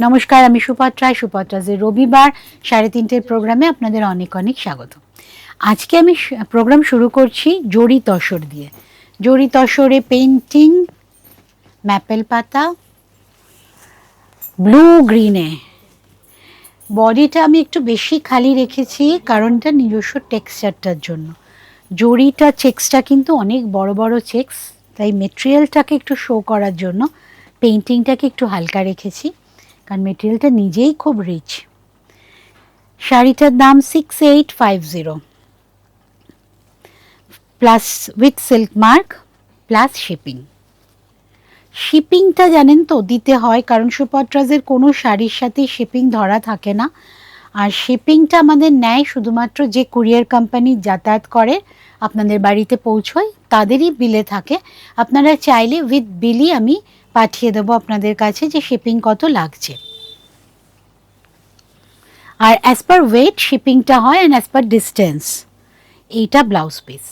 নমস্কার, আমি সুপত্রাজের রবিবার 3:30 প্রোগ্রামে আপনাদের অনেক অনেক স্বাগত। আজকে আমি প্রোগ্রাম শুরু করছি জড়ি তসর দিয়ে। জড়ি তসরে পেইন্টিং, ম্যাপেল পাতা, ব্লু গ্রিনে। বডিটা আমি একটু বেশি খালি রেখেছি কারণ এটা নিজস্ব টেক্সচারটার জন্য। জড়িটা চেক্সটা কিন্তু অনেক বড় বড় চেক্স, তাই মেটেরিয়ালটাকে একটু শো করার জন্য পেইন্টিংটাকে একটু হালকা রেখেছি, কারণ মেটেরিয়ালটা নিজেই খুব রিচ। শাড়িটার দাম 6850 plus with silk mark plus shipping. শিপিংটা জানেন তো দিতে হয়, কারণ সুপত্রাজের কোনো শাড়ির সাথে শিপিং ধরা থাকে না। আর শিপিংটা আমাদের নেয় শুধুমাত্র যে কুরিয়ার কোম্পানি যাতায়াত করে আপনাদের বাড়িতে পৌঁছয় তাদেরই বিলে থাকে। আপনারা চাইলে উইথ বিলই আমি পাঠিয়ে দেবো আপনাদের কাছে যে শিপিং কত লাগছে। আর অ্যাজ পার ওয়েট শিপিংটা হয় অ্যান্ড অ্যাজ পার ডিস্টেন্স। এইটা ব্লাউজ পিস।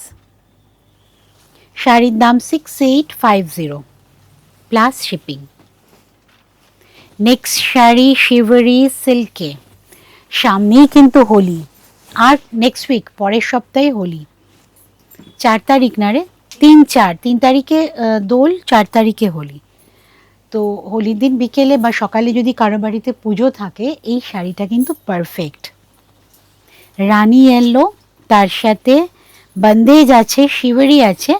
শাড়ির দাম 6850 প্লাস শিপিং। নেক্সট শাড়ি শিভারি সিল্কে। সামনেই কিন্তু হোলি, আর নেক্সট উইক পরের সপ্তাহে হোলি। 4 তারিখ না রে, 3 তারিখে দোল, 4 তারিখে হোলি। তো হোলির দিন বিকেলে বা সকালে যদি কারো বাড়িতে পুজো থাকে এই শাড়িটা কিন্তু পারফেক্ট। রানী ইয়েলো, তার সাথে বন্দেজ আছে, শিভারি আছে।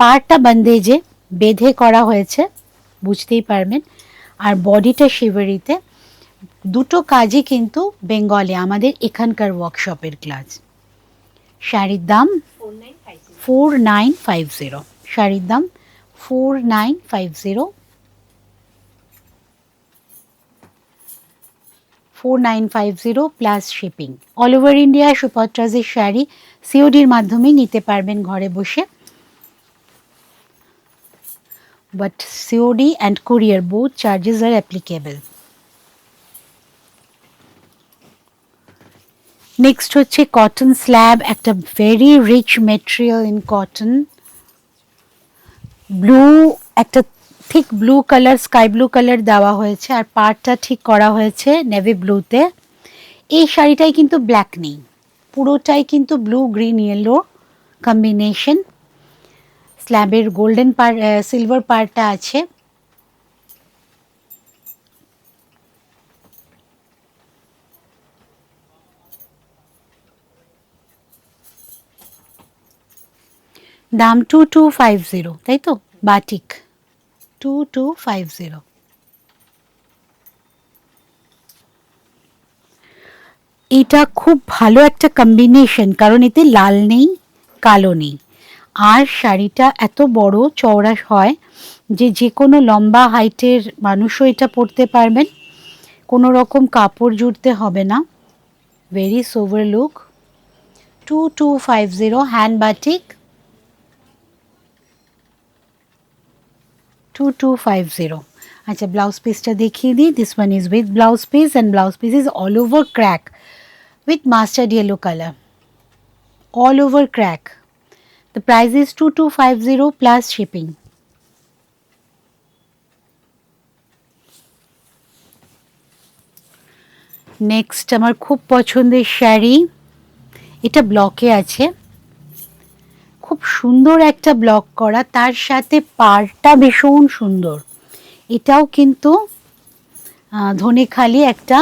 পাড়টা বন্দেজে বেঁধে করা হয়েছে, বুঝতেই পারবেন। আর বডিটা শিভারিতে। দুটো কাজই কিন্তু বেঙ্গলে, আমাদের এখানকার ওয়ার্কশপের ক্লাস। শাড়ির দাম 4950। শাড়ির দাম 4950 4950 plus shipping. All over India সুপত্রাজের শাড়ি সিওডির মাধ্যমে নিতে পারবেন ঘরে বসে। But COD and courier both charges are applicable. Next হচ্ছে কটন স্ল্যাব, একটা very rich material in cotton. Blue, একটা ঠিক blue colour, sky blue colour দেওয়া হয়েছে, আর পাড়টা ঠিক করা হয়েছে নেভি ব্লুতে। এই শাড়িটাই কিন্তু ব্ল্যাক নেই, পুরোটাই কিন্তু ব্লু গ্রিন ইয়েলো কম্বিনেশন। স্ল্যাবের গোল্ডেন পার্ট, সিলভার পার্টটা আছে। দাম 2250, তাই তো? বাটিক 2250। এটা খুব ভালো একটা কম্বিনেশন, কারণ এতে লাল নেই, কালো নেই। আর শাড়িটা এত বড় চওড়া হয় যে যে কোনো লম্বা হাইটের মানুষও এটা পরতে পারবেন, কোনো রকম কাপড় জুড়তে হবে না। Very sober look. 2250 hand batik 2250। আচ্ছা, ব্লাউজ পিসটা দেখিয়ে দিই। This one is with blouse piece, and blouse piece is all over crack with mustard yellow color, all over crack. The price is 2250 plus shipping. Next আমার খুব পছন্দের শাড়ি, এটা ব্লকে আছে, খুব সুন্দর একটা ব্লক করা, তার সাথে পাড়টা ভীষণ সুন্দর। এটাও কিন্তু ধনেখালি একটা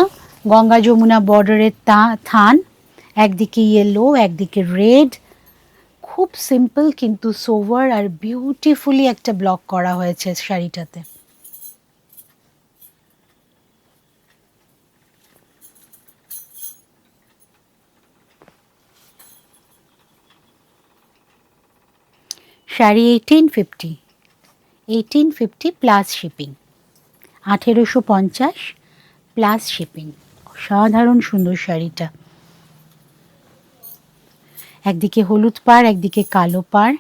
গঙ্গা যমুনা বর্ডারের থান, একদিকে ইয়েলো একদিকে রেড। খুব সিম্পল কিন্তু সোভার আর বিউটিফুলি একটা ব্লক করা হয়েছে শাড়িটাতে। শাড়ি 1850 প্লাস শিপিং। 1850 plus shipping. অসাধারণ সুন্দর শাড়িটা। একদিকে হলুদ পাড়, একদিকে কালো পাড়।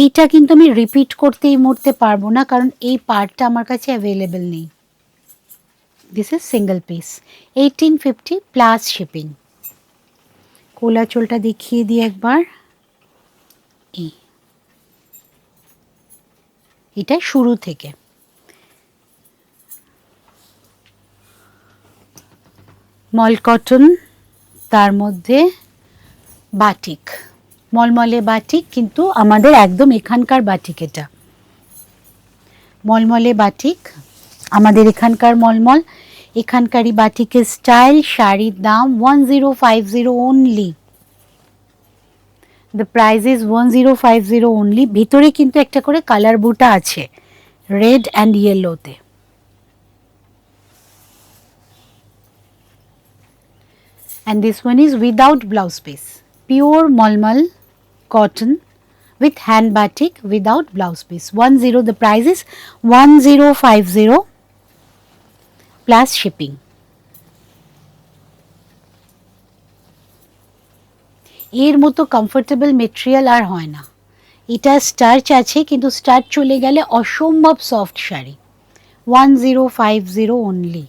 এইটা কিন্তু আমি রিপিট করতে এই মুহূর্তে পারবো না, কারণ এই পাড়টা আমার কাছে অ্যাভেলেবেল নেই। This is single piece. 1850 plus shipping. কোলাচলটা দেখিয়ে দিই একবার। এটা শুরু থেকে। মল কটন, তার মধ্যে বাটিক, মলমলে বাটিক, কিন্তু আমাদের একদম এখানকার বাটিক, এটা মলমলে বাটিক, আমাদের এখানকার মলমল, এখানকারই বাটিকের স্টাইল। শাড়ির দাম 1050 only. The price is 1050 only. ভিতরে কিন্তু একটা করে কালার বুটা আছে, রেড অ্যান্ড ইয়েলোতে। And this one is without blouse piece, pure malmal cotton with hand batik without blouse piece. 10, the price is 1050 plus shipping. এর মতো কমফোর্টেবল মেটেরিয়াল আর হয় না। এটা স্টার্চ আছে, কিন্তু স্টার্চ চলে গেলে অসম্ভব সফট শাড়ি। 1050 অনলি।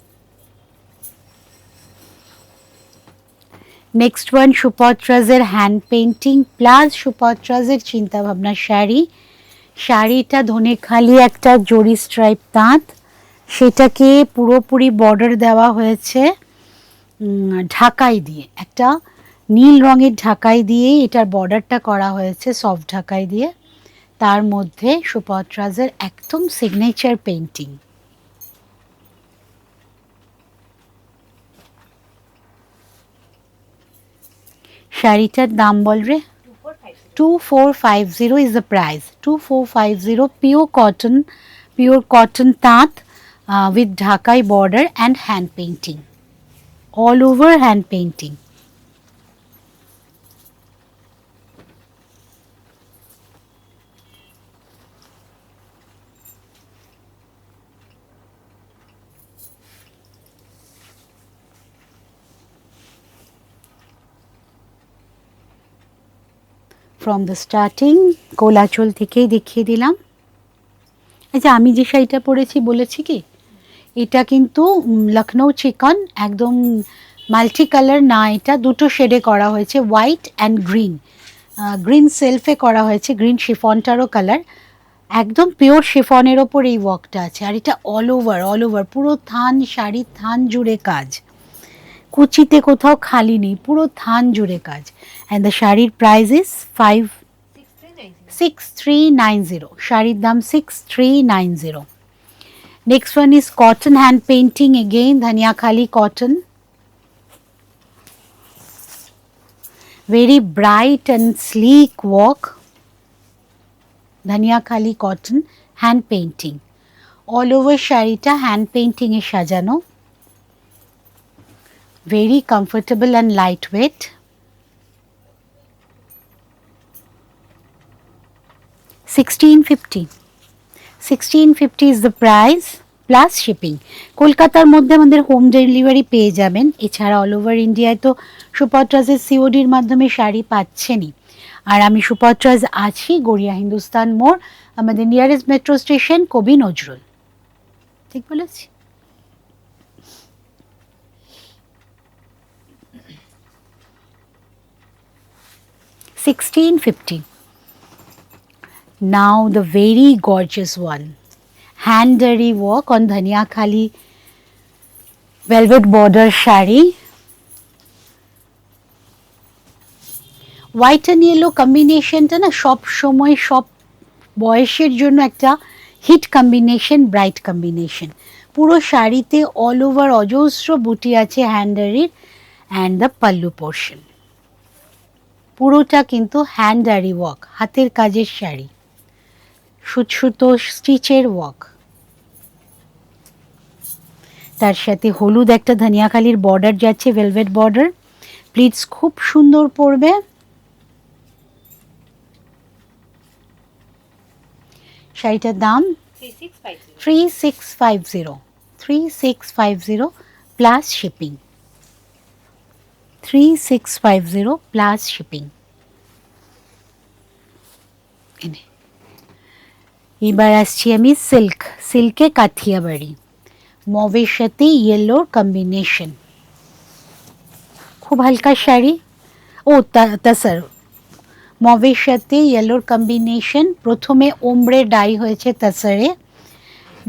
নেক্সট ওয়ান সুপত্রাজের হ্যান্ড পেন্টিং প্লাস সুপত্রাজের চিন্তাভাবনা শাড়ি। শাড়িটা ধনেখালি একটা জরি স্ট্রাইপ তাঁত, সেটাকে পুরোপুরি বর্ডার দেওয়া হয়েছে ঢাকাই দিয়ে, একটা নীল রঙের ঢাকাই দিয়ে এটার বর্ডারটা করা হয়েছে, সফট ঢাকাই দিয়ে। তার মধ্যে সুপত্রাজের একদম সিগনেচার পেন্টিং। শাড়িটার দাম বল রে? 2450 is the price. 2450 pure cotton তাঁত with ঢাকাই border and hand painting, all over hand painting. From the starting কোলাচল থেকেই দেখিয়ে দিলাম। আচ্ছা, আমি যে শাড়িটা পরেছি বলেছি কি, এটা কিন্তু লখনৌ চিকন, একদম মাল্টি কালার না, এটা দুটো শেডে করা হয়েছে, হোয়াইট অ্যান্ড গ্রিন। গ্রিন সেলফে করা হয়েছে, গ্রিন শিফনটারও কালার, একদম পিওর শিফনের ওপর এই ওয়ার্কটা আছে। আর এটা অল ওভার পুরো থান, শাড়ির থান জুড়ে কাজ, কুচিতে কোথাও খালি নেই, পুরো থান জুড়ে কাজ। অ্যান্ড দ্য শাড়ির প্রাইস ইজ 6390। শাড়ির দাম 6390। Next one is cotton hand painting, again Dhaniakhali cotton, very bright and sleek work, Dhaniakhali cotton hand painting, all over শাড়িটা হ্যান্ড পেন্টিং এ সাজানো, very comfortable and lightweight. 1650 is the price plus shipping. কলকাতার মধ্যে আমাদের home delivery পেয়ে যাবেন, এছাড়া all over ইন্ডিয়ায় তো সুপত্রাজের সিওডির মাধ্যমে শাড়ি পাচ্ছেনই। আর আমি সুপত্রাজ আছি গড়িয়া হিন্দুস্তান মোড়, আমাদের নিয়ারেস্ট মেট্রো স্টেশন কবি নজরুল। ঠিক বলেছি? $1650. Now the very gorgeous one, handari work on Dhaniakhali velvet border sari, white and yellow কম্বিনেশনটা না সব সময় সব বয়সের জন্য একটা হিট কম্বিনেশন, ব্রাইট কম্বিনেশন। পুরো শাড়িতে অল ওভার অজস্র বুটি আছে হ্যান্ডারির, অ্যান্ড দ্য পাল্লু পোর্শন পুরোটা কিন্তু হ্যান্ডারি ওয়ার্ক, হাতের কাজের শাড়ি, সুতো স্টিচের ওয়ার্ক। তার সাথে হলুদ একটা ধনিয়াখালির বর্ডার যাচ্ছে, ভেলভেট বর্ডার, প্লিটস খুব সুন্দর পড়বে। শাড়িটার দাম 3650 প্লাস শিপিং। 3650 plus shipping. এবার আসছি আমি সিল্কে কাথিয়াবাড়ি, মভের সাথে ইয়েলোর কম্বিনেশন, খুব হালকা শাড়ি। ও তাসার মভের সাথে ইয়েলোর কম্বিনেশন, প্রথমে ওমব্রে ডাই হয়েছে তাসারে,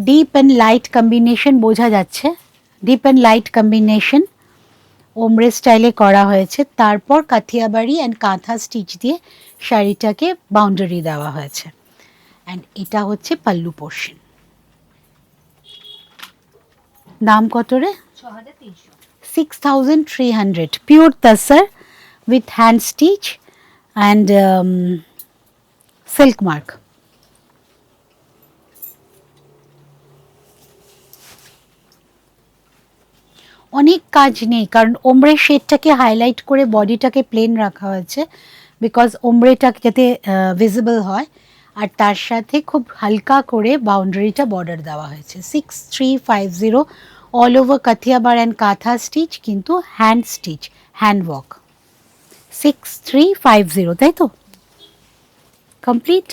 ডিপ অ্যান্ড লাইট কম্বিনেশন বোঝা যাচ্ছে, ডিপ অ্যান্ড লাইট কম্বিনেশন, ওমরে স্টাইলে করা হয়েছে, তারপর কাথিয়াবাড়ি অ্যান্ড কাঁথা স্টিচ দিয়ে শাড়িটাকে বাউন্ডারি দেওয়া হয়েছে। অ্যান্ড এটা হচ্ছে পাল্লু পোর্শন। দাম কত রে? 6300, pure তাসার with hand stitch and silk mark. অনেক কাজ নেই, কারণ ওমরে শেডটাকে হাইলাইট করে বডিটাকে প্লেন রাখা হয়েছে, বিকজ ওমরেটা যাতে ভিজিবল হয়, আর তার সাথে খুব হালকা করে বাউন্ডারিটা বর্ডার দেওয়া হয়েছে। 6350 অল ওভার কাথিয়াবার অ্যান্ড কাঁথা স্টিচ, কিন্তু হ্যান্ড স্টিচ, হ্যান্ড ওয়ার্ক। 6350, তাই তো? কমপ্লিট।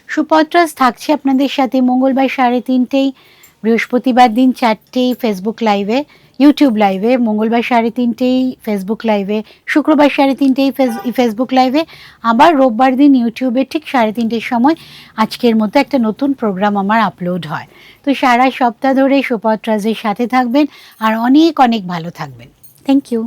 সুপত্রাস থাকছে আপনাদের সাথে মঙ্গলবার 3:30, বৃহস্পতিবার দিন 4টেই ফেসবুক লাইভে, ইউটিউব লাইভে, মঙ্গলবার 3:30 ফেসবুক লাইভে, শুক্রবার 3:30 ফেসবুক লাইভে, আবার রোববার দিন ইউটিউবে ঠিক 3:30 সময় আজকের মতো একটা নতুন প্রোগ্রাম আমার আপলোড হয়। তো সারা সপ্তাহ ধরে সুপত্রাসের সাথে থাকবেন আর অনেক অনেক ভালো থাকবেন। Thank you.